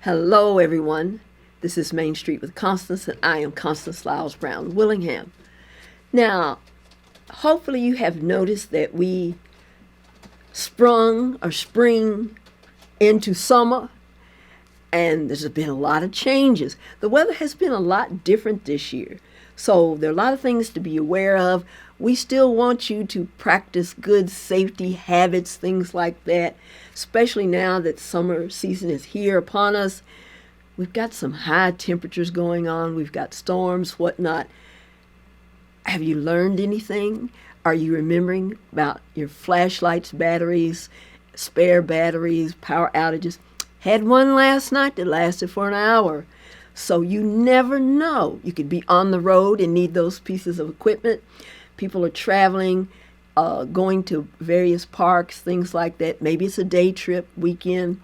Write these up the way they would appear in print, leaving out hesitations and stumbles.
Hello, everyone. This is Main Street with Constance, and I am Constance Lyles Brown Willingham. Now, hopefully, you have noticed that we spring into summer, and there's been a lot of changes. The weather has been a lot different this year, so there are a lot of things to be aware of. We still want you to practice good safety habits, things like that, especially now that summer season is here upon us. We've got some high temperatures going on. We've got storms, whatnot. Have you learned anything? Are you remembering about your flashlights, batteries, spare batteries, power outages? Had one last night that lasted for an hour. So you never know. You could be on the road and need those pieces of equipment. People are traveling, going to various parks, things like that. Maybe it's a day trip, weekend.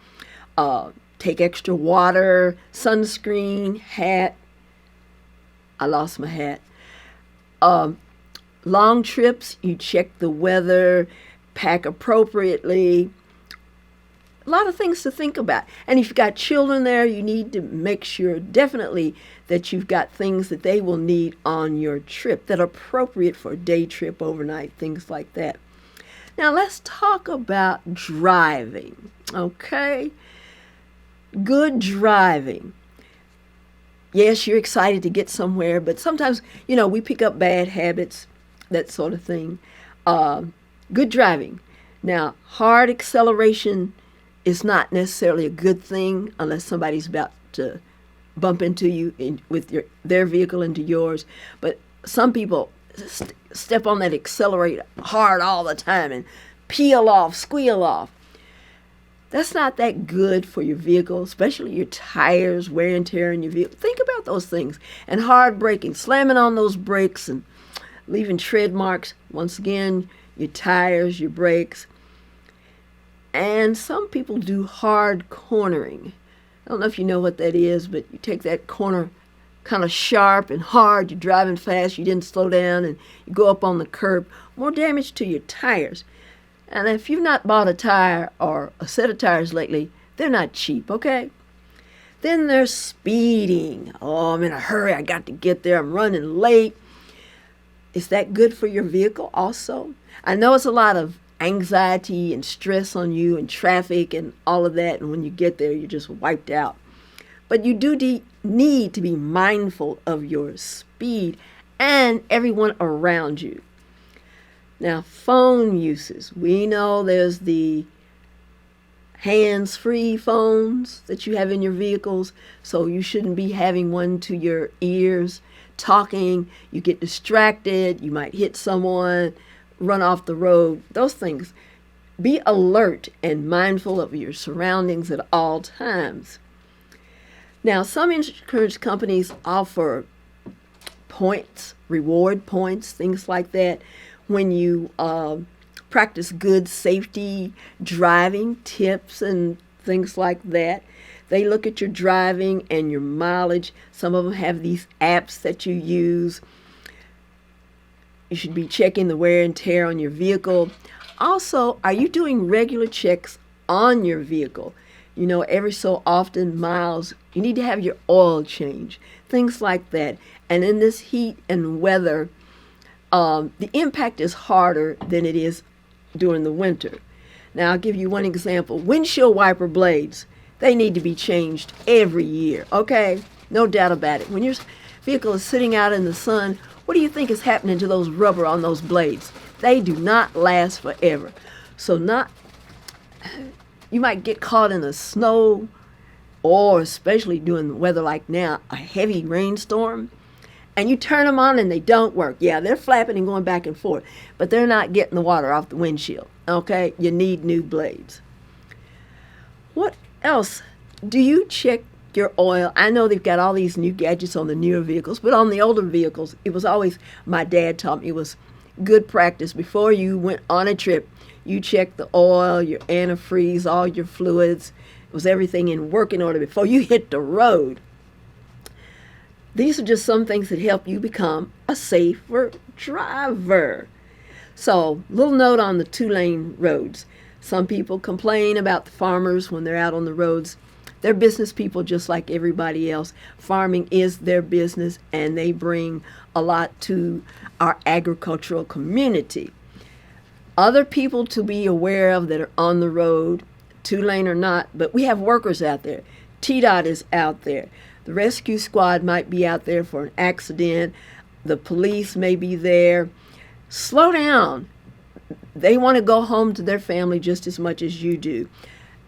Take extra water, sunscreen, hat. I lost my hat. Long trips, you check the weather, pack appropriately. A lot of things to think about. And if you've got children there, you need to make sure definitely that you've got things that they will need on your trip that are appropriate for a day trip, overnight, things like that. Now let's talk about driving, okay? Good driving. Yes, you're excited to get somewhere, but sometimes, we pick up bad habits, that sort of thing. Good driving. Now, hard acceleration is not necessarily a good thing unless somebody's about to bump into you with their vehicle into yours. But some people step on that accelerator hard all the time and peel off, squeal off. That's not that good for your vehicle, especially your tires, wear and tear in your vehicle. Think about those things. And hard braking, slamming on those brakes and leaving tread marks. Once again, your tires, your brakes. And some people do hard cornering. I don't know if you know what that is, but you take that corner kind of sharp and hard. You're driving fast, you didn't slow down, and you go up on the curb. More damage to your tires. And if you've not bought a tire or a set of tires lately, they're not cheap, okay? Then there's speeding. Oh, I'm in a hurry. I got to get there. I'm running late. Is that good for your vehicle also? I know it's a lot of anxiety and stress on you and traffic and all of that. And when you get there, you're just wiped out. But you do need to be mindful of your speed and everyone around you. Now, phone uses. We know there's the hands-free phones that you have in your vehicles, so you shouldn't be having one to your ears, talking. You get distracted, you might hit someone, run off the road, those things. Be alert and mindful of your surroundings at all times. Now, some insurance companies offer points, reward points, things like that. When you practice good safety driving tips and things like that, they look at your driving and your mileage. Some of them have these apps that you use. You should be checking the wear and tear on your vehicle. Also, are you doing regular checks on your vehicle? Every so often, miles, you need to have your oil change, things like that. And in this heat and weather, the impact is harder than it is during the winter. Now, I'll give you one example. Windshield wiper blades, they need to be changed every year, okay? No doubt about it. When your vehicle is sitting out in the sun, what do you think is happening to those rubber on those blades? They do not last forever. So you might get caught in the snow, or especially during weather like now, a heavy rainstorm. And you turn them on and they don't work. Yeah, they're flapping and going back and forth, but they're not getting the water off the windshield, okay? You need new blades. What else? Do you check your oil? I know they've got all these new gadgets on the newer vehicles, but on the older vehicles, it was always, my dad taught me, it was good practice. Before you went on a trip, you checked the oil, your antifreeze, all your fluids. It was everything in working order before you hit the road. These are just some things that help you become a safer driver. So, little note on the 2-lane roads. Some people complain about the farmers when they're out on the roads. They're business people just like everybody else. Farming is their business, and they bring a lot to our agricultural community. Other people to be aware of that are on the road, 2-lane or not, but we have workers out there. TDOT is out there. The rescue squad might be out there for an accident. The police may be there. Slow down. They want to go home to their family just as much as you do.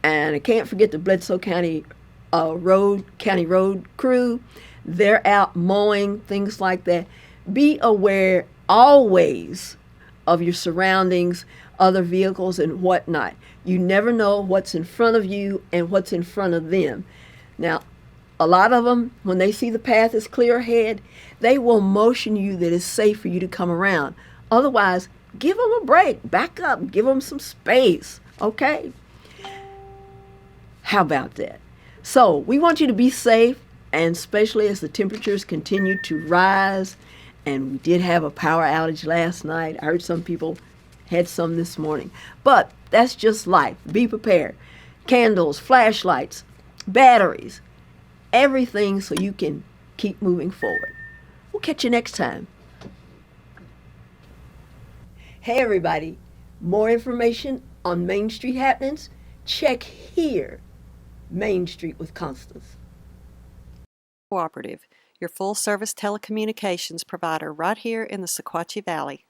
And I can't forget the Bledsoe County road crew. They're out mowing, things like that. Be aware always of your surroundings, other vehicles and whatnot. You never know what's in front of you and what's in front of them. Now, a lot of them, when they see the path is clear ahead, they will motion you that it's safe for you to come around. Otherwise, give them a break, back up, give them some space, okay? How about that? So we want you to be safe, and especially as the temperatures continue to rise, and we did have a power outage last night. I heard some people had some this morning. But that's just life. Be prepared. Candles, flashlights, batteries, everything so you can keep moving forward. We'll catch you next time. Hey everybody, more information on Main Street happenings? Check here, Main Street with Constance. Cooperative, your full-service telecommunications provider right here in the Sequatchie Valley.